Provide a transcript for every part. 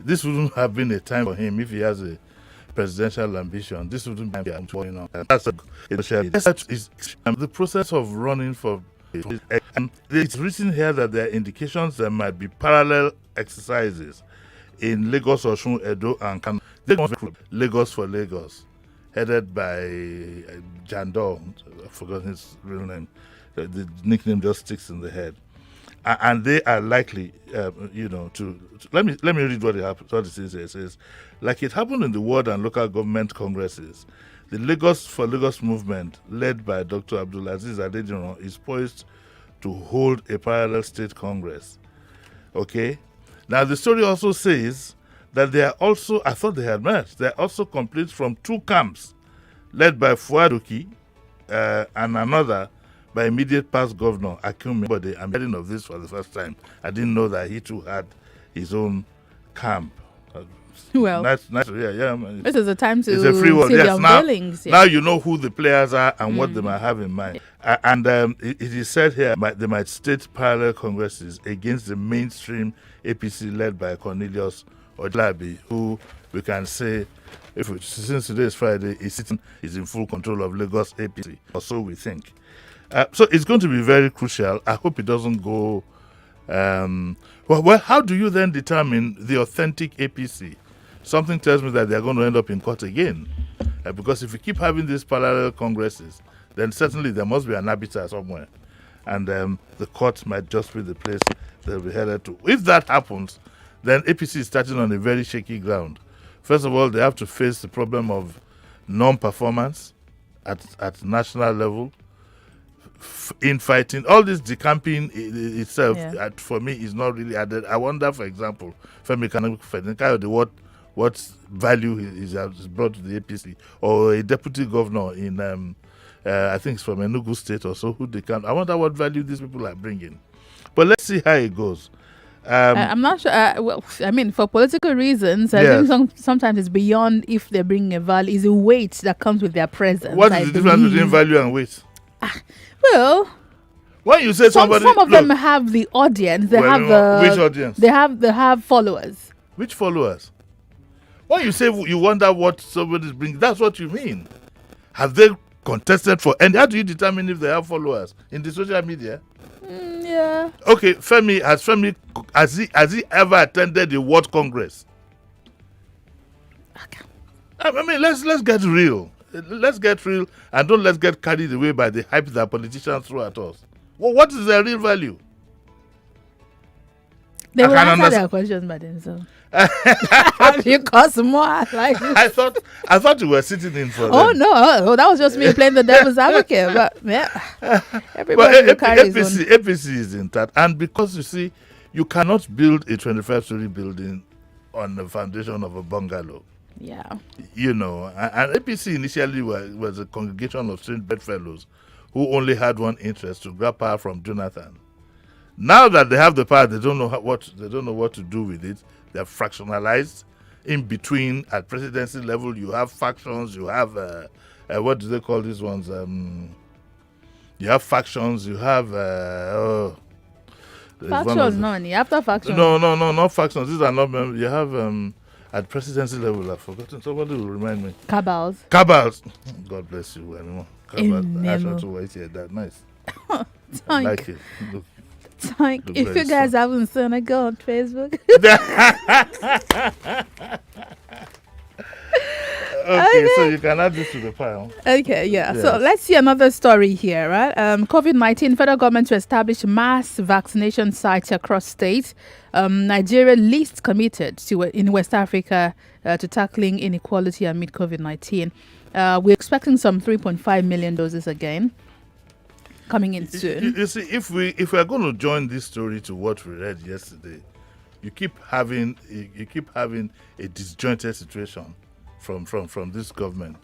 this wouldn't have been a time for him if he has a presidential ambition. This wouldn't be that's the process of running for. It's written here that there are indications there might be parallel exercises in Lagos, Osun, Edo, and Kano. Lagos for Lagos, headed by Jandor. I forgot his real name. The nickname just sticks in the head, and they are likely, to let me read what it says here. It says, like it happened in the ward and local government congresses, the Lagos for Lagos movement, led by Dr. Abdulaziz Adewuni, is poised to hold a parallel state congress. Okay, now the story also says that they are also, I thought they had met, they are also complete from two camps, led by Fuadoki and another by immediate past governor Akinme. But I'm hearing of this for the first time. I didn't know that he too had his own camp. Well, nice. Yeah. This is a time to it's a free world. see Yes, their now, feelings. Yeah. now you know who the players are and what they might have in mind. And it is said here they might state parallel congresses against the mainstream APC led by Cornelius Odlabi, who we can say, since today is Friday, is in full control of Lagos APC, or so we think. So it's going to be very crucial. I hope it doesn't go. Well, how do you then determine the authentic APC? Something tells me that they're going to end up in court again. Because if we keep having these parallel congresses, then certainly there must be an arbiter somewhere. And the court might just be the place they'll be headed to. If that happens, then APC is starting on a very shaky ground. First of all, they have to face the problem of non-performance at national level, infighting. All this decamping itself, for me, is not really added. I wonder, for example, Femi Kanikayo, what value is brought to the APC, or a deputy governor in, I think it's from Enugu State or so, who they can. I wonder what value these people are bringing. But let's see how it goes. I'm not sure. Well, I mean, for political reasons, I think sometimes it's beyond if they're bringing a value. It's a weight that comes with their presence. What is the difference between value and weight? Well, when you say some of them have the audience. They have the which audience? They have followers. Which followers? When you say you wonder what somebody is bringing, that's what you mean. Have they contested for? And how do you determine if they have followers in the social media? Yeah. Okay, Femi has he ever attended the World Congress? Okay. I mean, let's get real. Let's get real, and don't let's get carried away by the hype that politicians throw at us. Well, what is their real value? They will answer their questions by themselves. You cost more. Like I thought you were sitting in for Oh them. no! That was just me playing the devil's advocate. But yeah, everybody will carry his own. APC is in that, and because you see, you cannot build a 25-story building on the foundation of a bungalow. Yeah. You know, and APC initially was a congregation of strange bedfellows who only had one interest: to grab power from Jonathan. Now that they have the power, they don't know what to do with it. They're fractionalized. In between, at presidency level, you have factions. You have what do they call these ones? You have factions. You have factions. No, after factions. No, not factions. These are not. You have at presidency level. I've forgotten. Somebody will remind me. Cabals. God bless you, Wemimo. Cabals. I shall to wait here. That nice. I like it. Look. If you guys haven't seen it, go on Facebook. Okay, so you can add this to the pile. Okay, yeah. Yes. So let's see another story here, right? COVID-19, federal government to establish mass vaccination sites across states. Nigeria least committed in West Africa to tackling inequality amid COVID-19. We're expecting some 3.5 million doses again. Coming in soon. You see, if we are going to join this story to what we read yesterday, you keep having a disjointed situation from this government.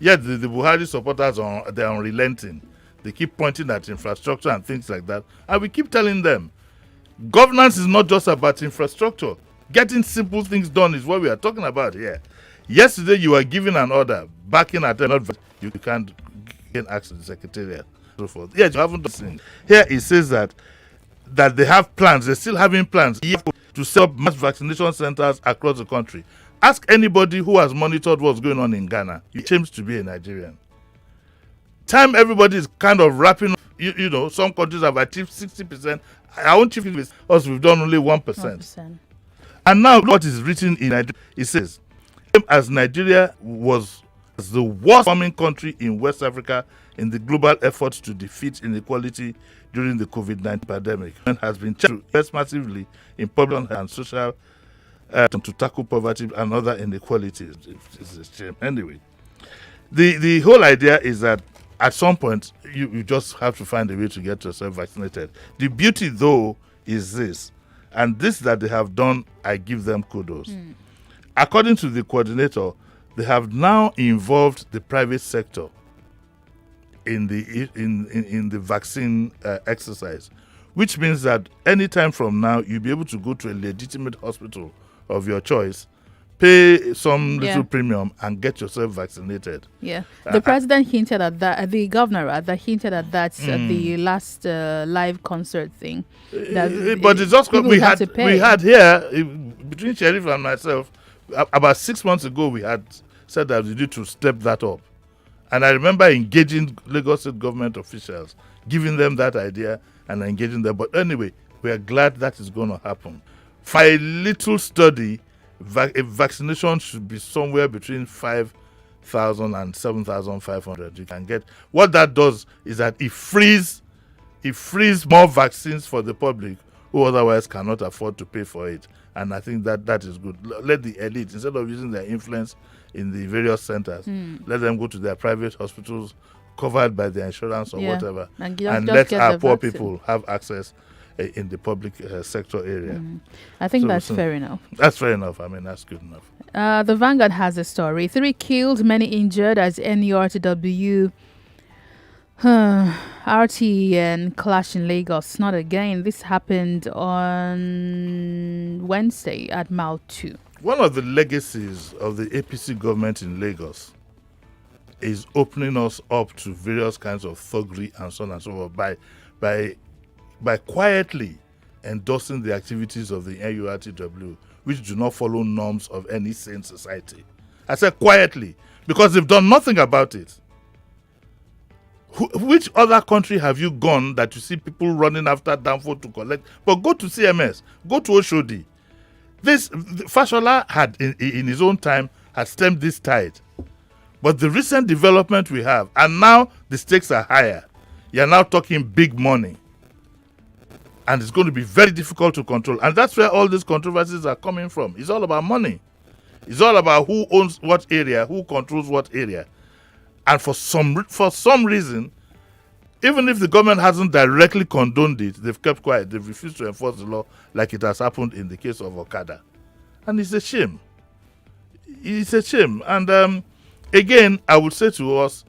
Yet the Buhari supporters they're unrelenting. They keep pointing at infrastructure and things like that, and we keep telling them, governance is not just about infrastructure. Getting simple things done is what we are talking about here. Yesterday you were given an order backing at you can't get access to the secretariat. So forth. Yes, you haven't seen. Here it says that they have plans. They're still having plans. to set up mass vaccination centers across the country. Ask anybody who has monitored what's going on in Ghana. It seems to be a Nigerian. Time everybody is kind of wrapping up, you know, some countries have achieved 60%. Our own chief with us, we've done only 1%. 1%. And now what is written in Nigeria, it says, as Nigeria was the worst performing country in West Africa in the global efforts to defeat inequality during the COVID-19 pandemic, and has been to invest massively in public and social to tackle poverty and other inequalities. It's a shame. Anyway, the whole idea is that at some point you just have to find a way to get yourself vaccinated. The beauty, though, is this, and this that they have done, I give them kudos. According to the coordinator, they have now involved the private sector in the vaccine exercise, which means that anytime from now you'll be able to go to a legitimate hospital of your choice, pay some little premium, and get yourself vaccinated. Yeah, the president hinted at that. The governor rather hinted at that at the last live concert thing. But it's just we had here between Sheriff and myself about 6 months ago. We had said that we need to step that up. And I remember engaging Lagos State government officials, giving them that idea and engaging them. But anyway, we are glad that is going to happen. For a little study, a vaccination should be somewhere between 5,000 and 7,500. You can get. What that does is that it frees more vaccines for the public who otherwise cannot afford to pay for it. And I think that is good. Let the elite, instead of using their influence in the various centers, let them go to their private hospitals covered by their insurance or whatever, and let our poor people have access in the public sector area. I think that's fair enough. That's fair enough. I mean, that's good enough. The Vanguard has a story. 3 killed, many injured as NURTW RTN clash in Lagos. Not again. This happened on Wednesday at Mile 2. One of the legacies of the APC government in Lagos is opening us up to various kinds of thuggery and so on and so forth by quietly endorsing the activities of the NURTW, which do not follow norms of any sane society. I said quietly, because they've done nothing about it. Which other country have you gone that you see people running after Danfo to collect? But go to CMS, go to Oshodi. Fashola had, in his own time, had stemmed this tide. But the recent development we have, and now the stakes are higher. You're now talking big money. And it's going to be very difficult to control. And that's where all these controversies are coming from. It's all about money. It's all about who owns what area, who controls what area. And for some reason, even if the government hasn't directly condoned it, they've kept quiet. They've refused to enforce the law like it has happened in the case of Okada. And it's a shame. It's a shame. And again, I would say to us,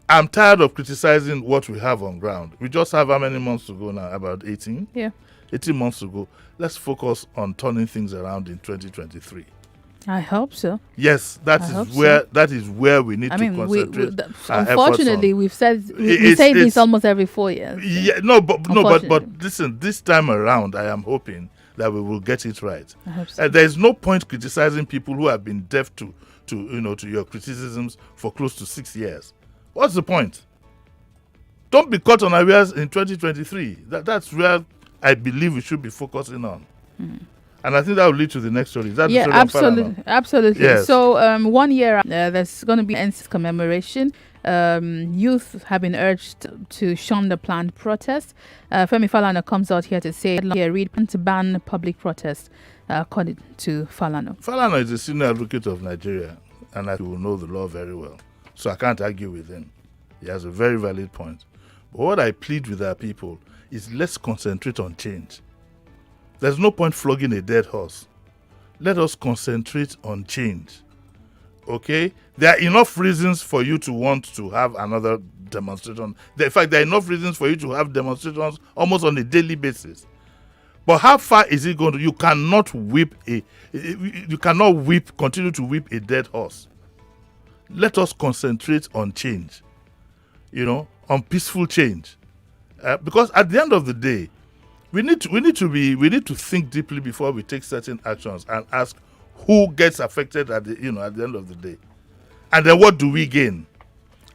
I'm tired of criticizing what we have on ground. We just have how many months to go now? About 18? Yeah. 18 months to go. Let's focus on turning things around in 2023. I hope so. Yes, that is where we need to concentrate. Unfortunately, we say this almost every 4 years. Yeah, but listen, this time around, I am hoping that we will get it right. I hope so. There is no point criticizing people who have been deaf to your criticisms for close to 6 years. What's the point? Don't be caught unawares in 2023. That's where I believe we should be focusing on. And I think that will lead to the next story. Is that the story absolutely. Yes. So 1 year, there's going to be NC's commemoration. Youth have been urged to shun the planned protest. Femi Falana comes out here to say, read to ban public protest, according to Falana. Falana is a senior advocate of Nigeria, and I will know the law very well. So I can't argue with him. He has a very valid point. But what I plead with our people is let's concentrate on change. There's no point flogging a dead horse. Let us concentrate on change. Okay? There are enough reasons for you to want to have another demonstration. In fact, there are enough reasons for you to have demonstrations almost on a daily basis. But how far is it going to? You cannot continue to whip a dead horse. Let us concentrate on change, on peaceful change. Because at the end of the day, we need to think deeply before we take certain actions and ask who gets affected at the end of the day, and then what do we gain.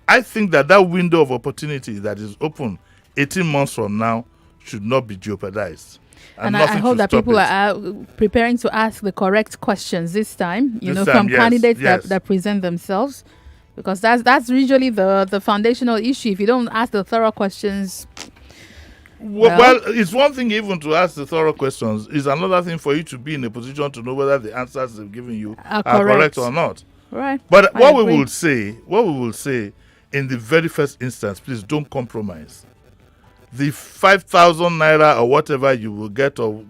I think that window of opportunity that is open 18 months from now should not be jeopardized. And I hope that people are preparing to ask the correct questions this time, from candidates that present themselves, because that's usually the foundational issue. If you don't ask the thorough questions, well, it's one thing even to ask the thorough questions. It's another thing for you to be in a position to know whether the answers they've given you are correct or not. Right. But what we will say in the very first instance, please don't compromise. The 5,000 naira or whatever you will get, or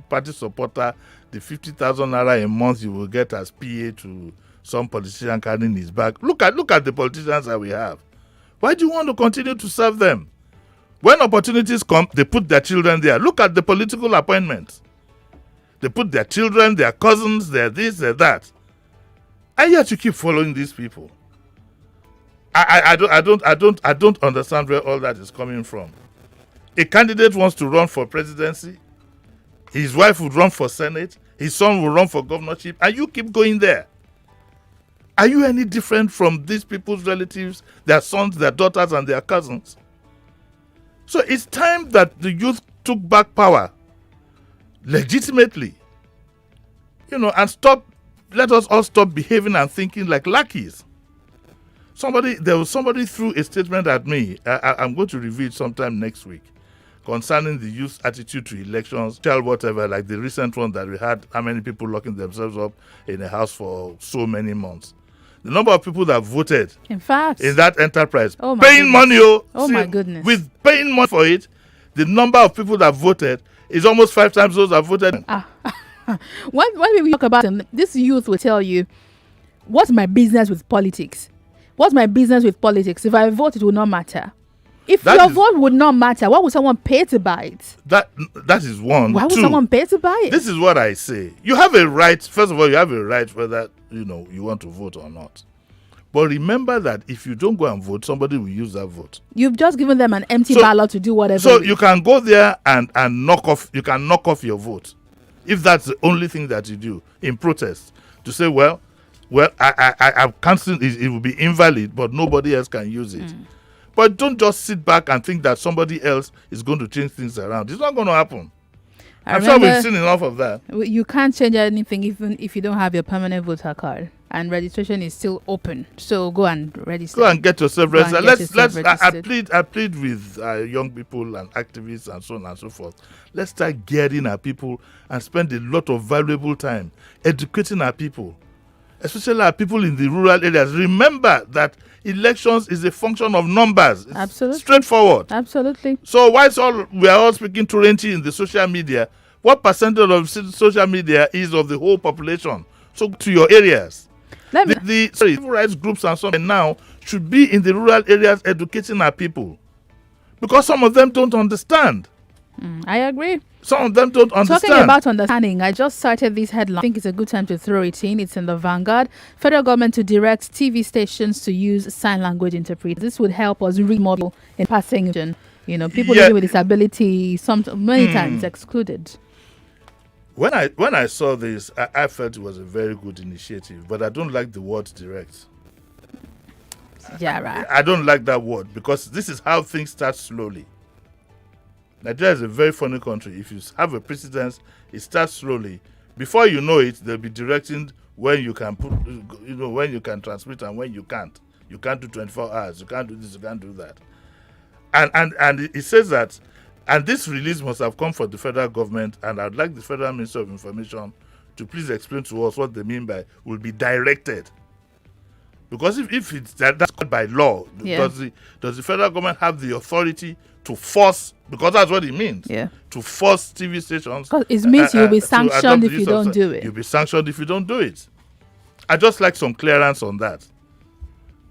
party supporter, the 50,000 naira a month you will get as PA to some politician carrying his bag. Look at the politicians that we have. Why do you want to continue to serve them? When opportunities come, they put their children there. Look at the political appointments. They put their children, their cousins, their this, their that. And yet you keep following these people. I don't understand where all that is coming from. A candidate wants to run for presidency. His wife would run for Senate. His son will run for governorship. And you keep going there. Are you any different from these people's relatives, their sons, their daughters, and their cousins? So it's time that the youth took back power legitimately, and let us all stop behaving and thinking like lackeys. There was somebody threw a statement at me. I'm going to review it sometime next week concerning the youth attitude to elections, whatever, like the recent one that we had, how many people locking themselves up in a house for so many months. The number of people that voted, in fact, in that enterprise, paying money. My goodness. With paying money for it, the number of people that voted is almost 5 times those that voted. When we talk about them, this youth will tell you, what's my business with politics? What's my business with politics? If I vote, it will not matter. If your vote would not matter, why would someone pay to buy it? That is one. Why would someone pay to buy it? This is what I say. You have a right. First of all, you have a right whether you want to vote or not. But remember that if you don't go and vote, somebody will use that vote. You've just given them an empty ballot to do whatever. So you can go there and knock off. You can knock off your vote, if that's the only thing that you do in protest. To say, I'm canceling. It will be invalid, but nobody else can use it. But don't just sit back and think that somebody else is going to change things around. It's not going to happen. I'm sure we've seen enough of that. You can't change anything even if you don't have your permanent voter card, and registration is still open. So go and register. Go and get yourself registered. I plead with young people and activists and so on and so forth. Let's start getting our people and spend a lot of valuable time educating our people, especially our people in the rural areas. Remember that elections is a function of numbers. It's absolutely straightforward. Absolutely. So whilst we are all speaking torrently in the social media, what percentage of social media is of the whole population? So to your areas. The civil rights groups and so on now should be in the rural areas educating our people, because some of them don't understand. I agree. Some of them don't understand. Talking about understanding, I just cited this headline. I think it's a good time to throw it in. It's in the Vanguard. Federal government to direct TV stations to use sign language interpreters. This would help us reach more people in passing. People living with disability, many times excluded. When I saw this, I felt it was a very good initiative, but I don't like the word direct. Yeah, right. I don't like that word, because this is how things start slowly. Nigeria is a very funny country. If you have a precedence, it starts slowly. Before you know it, they'll be directing when you can when you can transmit and when you can't. You can't do 24 hours. You can't do this. You can't do that. And it says that, and this release must have come from the federal government. And I'd like the Federal Minister of Information to please explain to us what they mean by will be directed. Because if it's that's called by law, does the federal government have the authority to force? Because that's what it means. Yeah. To force TV stations. Because it means you'll be sanctioned if you don't do it. You'll be sanctioned if you don't do it. I just like some clearance on that.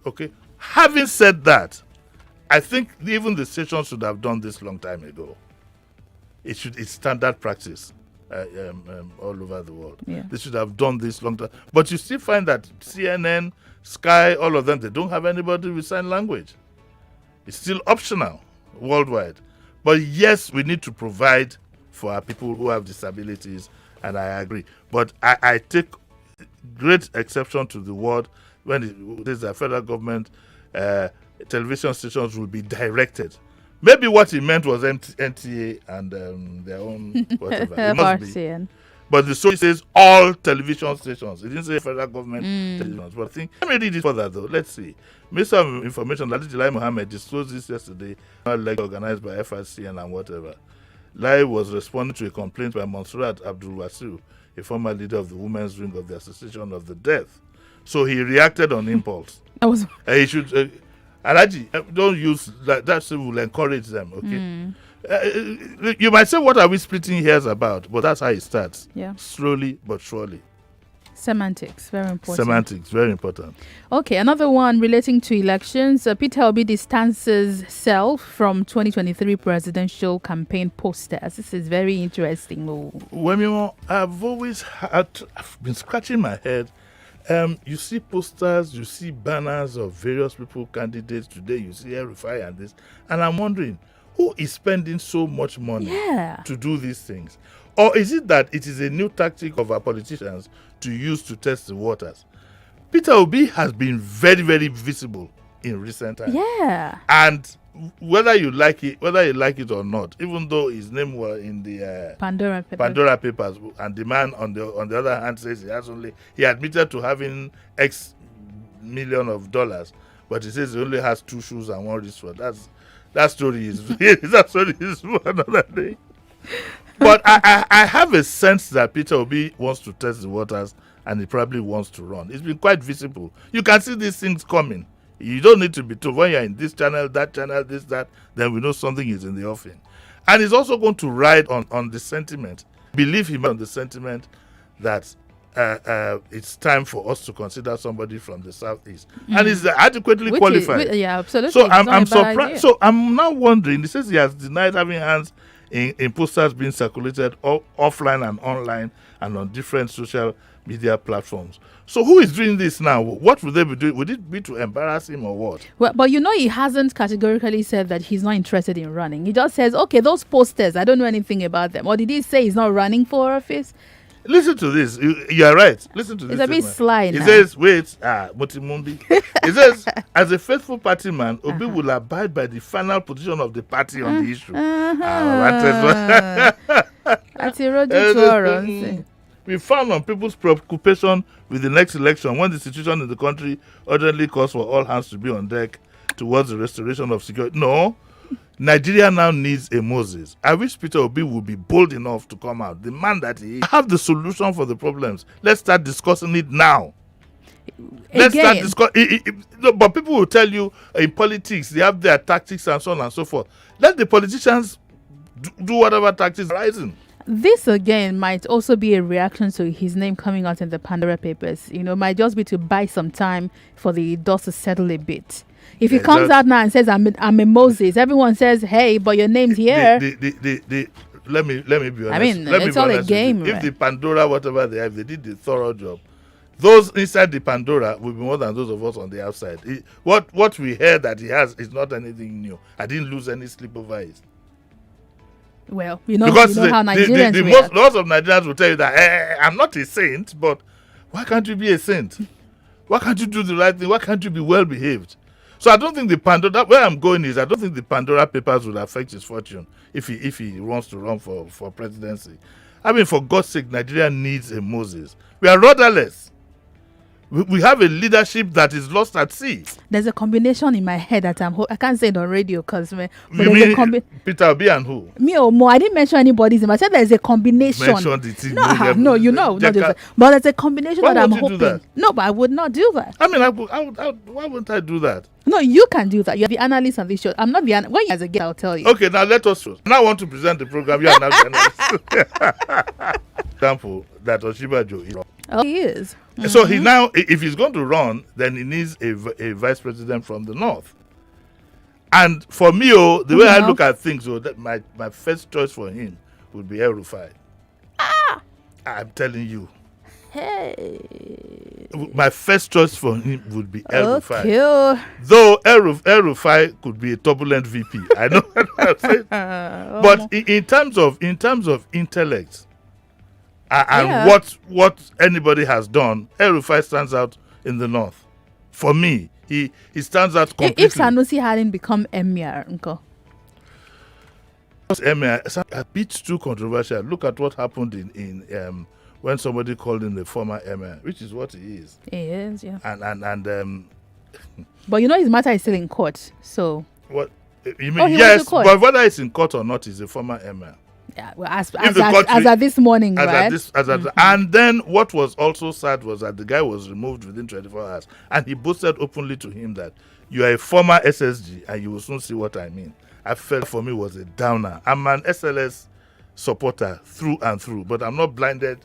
Okay. Having said that, I think even the stations should have done this long time ago. It's standard practice all over the world. Yeah. They should have done this long time. But you still find that CNN, Sky, all of them, they don't have anybody with sign language. It's still optional worldwide. But yes, we need to provide for our people who have disabilities, and I agree. But I take great exception to the word when it is the federal government television stations will be directed. Maybe what he meant was NTA and their own whatever. It must be. But the story says all television stations. It didn't say federal government televisions. But I think, let me read it further though. Let's see. Minister of Information, Ladiji Lai Mohammed, disclosed this yesterday, like organized by FRCN and whatever. Lai was responding to a complaint by Monsurat Abdul Wasiu, a former leader of the Women's Wing of the Association of the Deaf. So he reacted on impulse. He should, Alaji, don't use that. That will encourage them, okay? You might say, what are we splitting hairs about? But that's how it starts. Yeah. Slowly but surely. Semantics, very important. Semantics, very important. Okay, another one relating to elections. Peter Obi distances self from 2023 presidential campaign posters. This is very interesting. Wemimo, I've been scratching my head. You see posters, you see banners of various people, candidates. Today you see El-Rufai and this. And I'm wondering, who is spending so much money to do these things? Or is it that it is a new tactic of our politicians to use to test the waters? Peter Obi has been very, very visible in recent times. Yeah. And whether you like it or not, even though his name was in the Pandora Papers, and the man on the other hand says he admitted to having X million of dollars, but he says he only has 2 shoes and 1 wristwatch. That story is for another day. But I have a sense that Peter Obi wants to test the waters, and he probably wants to run. It's been quite visible. You can see these things coming. You don't need to be told when you're in this channel, that channel, this, that, then we know something is in the offing. And he's also going to ride on the sentiment. Believe him on the sentiment that it's time for us to consider somebody from the southeast, and he's adequately qualified. Absolutely. So I'm surprised. So I'm now wondering. He says he has denied having hands in posters being circulated offline and online and on different social media platforms. So who is doing this now? What would they be doing? Would it be to embarrass him or what? Well, but he hasn't categorically said that he's not interested in running. He just says, okay, those posters, I don't know anything about them. Or did he say he's not running for office? Listen to this. You are right. Listen to this. It's a bit sly now. He says, Motimundi. He says, as a faithful party man, Obi will abide by the final position of the party on the issue. We found on people's preoccupation with the next election when the situation in the country urgently calls for all hands to be on deck towards the restoration of security. No. Nigeria now needs a Moses. I wish Peter Obi would be bold enough to come out. The man that he is. Have the solution for the problems. Let's start discussing it now. Let's start discussing. But people will tell you in politics, they have their tactics and so on and so forth. Let the politicians do whatever tactics rising. This again might also be a reaction to his name coming out in the Pandora Papers. Might just be to buy some time for the dust to settle a bit. If he comes out now and says, I'm a Moses, everyone says, hey, but your name's here. Let me be honest. I mean, it's all a game. If the Pandora, whatever they have, they did the thorough job. Those inside the Pandora will be more than those of us on the outside. What we heard that he has is not anything new. I didn't lose any sleep over it. Well, because how Nigerians react. Lots of Nigerians will tell you that, I'm not a saint, but why can't you be a saint? Why can't you do the right thing? Why can't you be well behaved? So I don't think the Pandora, where I'm going is, I don't think the Pandora Papers will affect his fortune if he wants to run for presidency. I mean, for God's sake, Nigeria needs a Moses. We are rudderless. We have a leadership that is lost at sea. There's a combination in my head that I can't say it on radio because you mean Peter Obi and who? Me or more. I didn't mention anybody's name. I said there's a combination. Mentioned it. No, not but there's a combination that I'm hoping. That? No, but I would not do that. I mean, why wouldn't I do that? No, you can do that. You're the analyst on this show. I'm not the analyst. When you as a guest, I'll tell you. Okay, now let us. Now I want to present the program. You are now the analyst. Example that Oshibajo is. Oh, he is. So he now, if he's going to run, then he needs a vice president from the north. And for me, the way I look at things, that my first choice for him would be El-Rufai. I'm telling you. Hey. my first choice for him would be El-Rufai. Okay. Though El-Rufai could be a turbulent VP. I know what I'm saying. But in terms of intellect and what anybody has done, El-Rufai stands out in the north. For me, he stands out completely. If Sanusi hadn't become emir, Uncle. Emir, a bit too controversial. Look at what happened in when somebody called him the former emir, which is what he is. He is, yeah. And but his matter is still in court, so. What you mean? Yes, but whether it's in court or not, he's a former emir. Yeah, well, as at this morning, right? And then what was also sad was that the guy was removed within 24 hours, and he boasted openly to him that you are a former SSG, and you will soon see what I mean. I felt for me was a downer. I'm an SLS supporter through and through, but I'm not blinded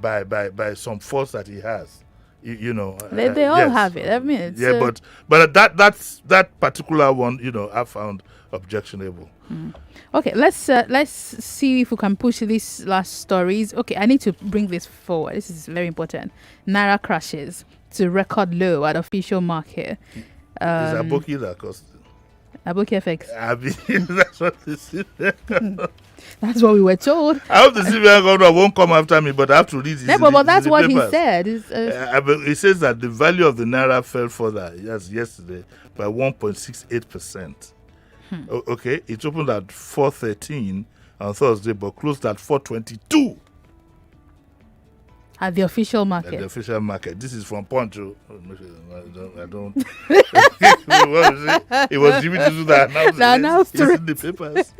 by some faults that he has. They all have it. I mean, it's, but that particular one, I found objectionable. Okay, let's see if we can push these last stories. Okay, I need to bring this forward. This is very important. Naira crashes to record low at official market. It's Aboki that caused it. Aboki FX. That's what this is. That's what we were told. I hope the CBN governor won't come after me, but I have to read this. No, but that's what papers. He said. It says that the value of the Naira fell further yesterday by 1.68%. Okay, it opened at 4.13 on Thursday, but closed at 4.22. At the official market. At the official market. This is from Poncho. I don't. It was Jimi Disu that announced it. It's in the papers.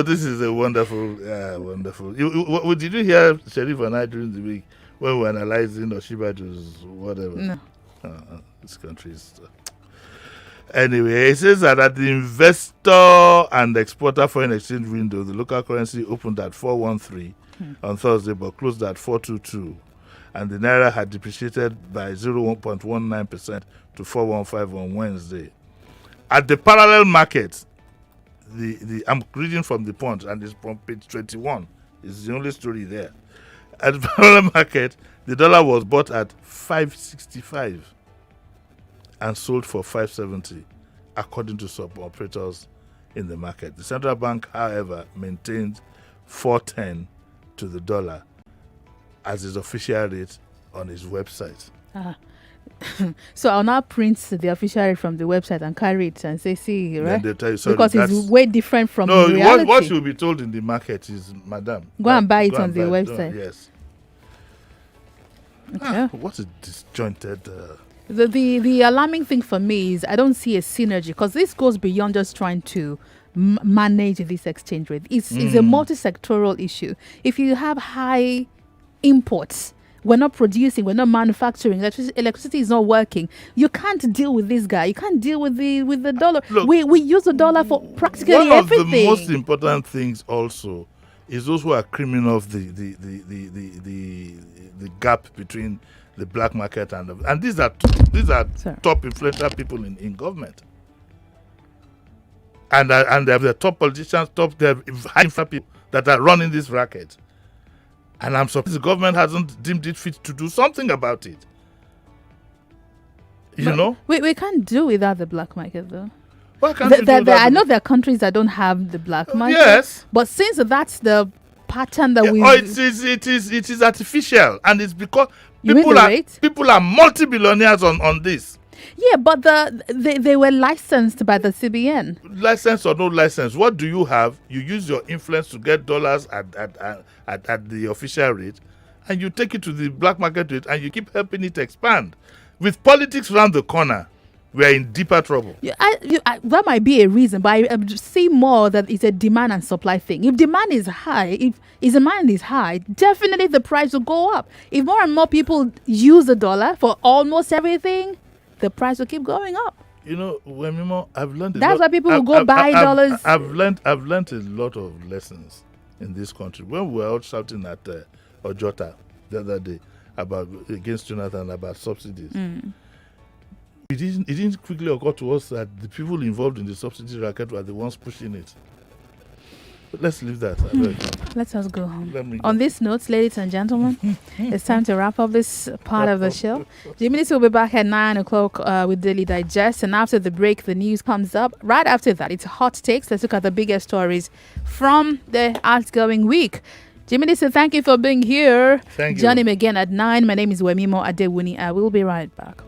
This is a wonderful. Did you hear Sheriff and I during the week when we were analyzing Oshibaju's whatever? No. This country is. Anyway, it says that at the investor and exporter foreign exchange window, the local currency opened at 413 on Thursday, but closed at 422, and the Naira had depreciated by 0.19% to 415 on Wednesday. At the parallel market, I'm reading from the Punch, and it's from page 21. It's the only story there. At the parallel market, the dollar was bought at 565 and sold for 570, according to sub-operators in the market. The central bank, however, maintained 410 to the dollar as its official rate on its website. So I'll now print the official rate from the website and carry it and say, see, right? Then tell you, sorry, because it's way different from reality. What you'll be told in the market is, madam, go and buy it on the website. Yes. Okay. What a disjointed... The alarming thing for me is I don't see a synergy, because this goes beyond just trying to manage this exchange rate. It's a multi-sectoral issue. If you have high imports, we're not producing, we're not manufacturing, electricity is not working, you can't deal with this guy. You can't deal with the dollar. Look, we use the dollar for practically everything. One of the most important things also is those who are criminal of the gap between the black market and these are top influential people in government, and they have the top politicians, they have high influential people that are running this racket, and I'm surprised the government hasn't deemed it fit to do something about it. We can't do without the black market, though. Why can't we do without I know there are countries that don't have the black market. Yes, but since that's the pattern that it is artificial, and it's because people are multi-billionaires on this. Yeah, but they were licensed by the CBN. License or no license, what do you have? You use your influence to get dollars at the official rate, and you take it to the black market rate, and you keep helping it expand. With politics around the corner, we are in deeper trouble. That might be a reason, but I see more that it's a demand and supply thing. If demand is high, if demand is high, definitely the price will go up. If more and more people use the dollar for almost everything, the price will keep going up. Wemimo, I've learned that's why people will go buy dollars. I've learned a lot of lessons in this country. When we were out shouting at Ojota the other day against Jonathan about subsidies. It didn't quickly occur to us that the people involved in the subsidy racket were the ones pushing it. Let's leave that. Let us go home. Let me go. On this note, ladies and gentlemen, it's time to wrap up this part of the show. Jimi will be back at 9 o'clock with Daily Digest. And after the break, the news comes up. Right after that, it's Hot Takes. Let's look at the biggest stories from the outgoing week. Jimi, thank you for being here. Thank you. Join him again at 9. My name is Wemimo Adewuni. I will be right back.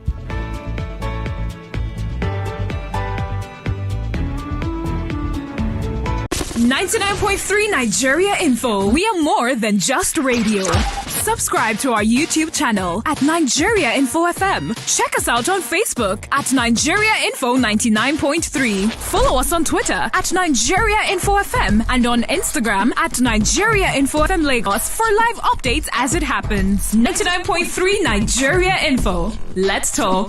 99.3 Nigeria Info. We are more than just radio. Subscribe to our YouTube channel at Nigeria Info FM. Check us out on Facebook at Nigeria Info 99.3. Follow us on Twitter at Nigeria Info FM and on Instagram at Nigeria Info FM Lagos for live updates as it happens. 99.3 Nigeria Info. Let's talk.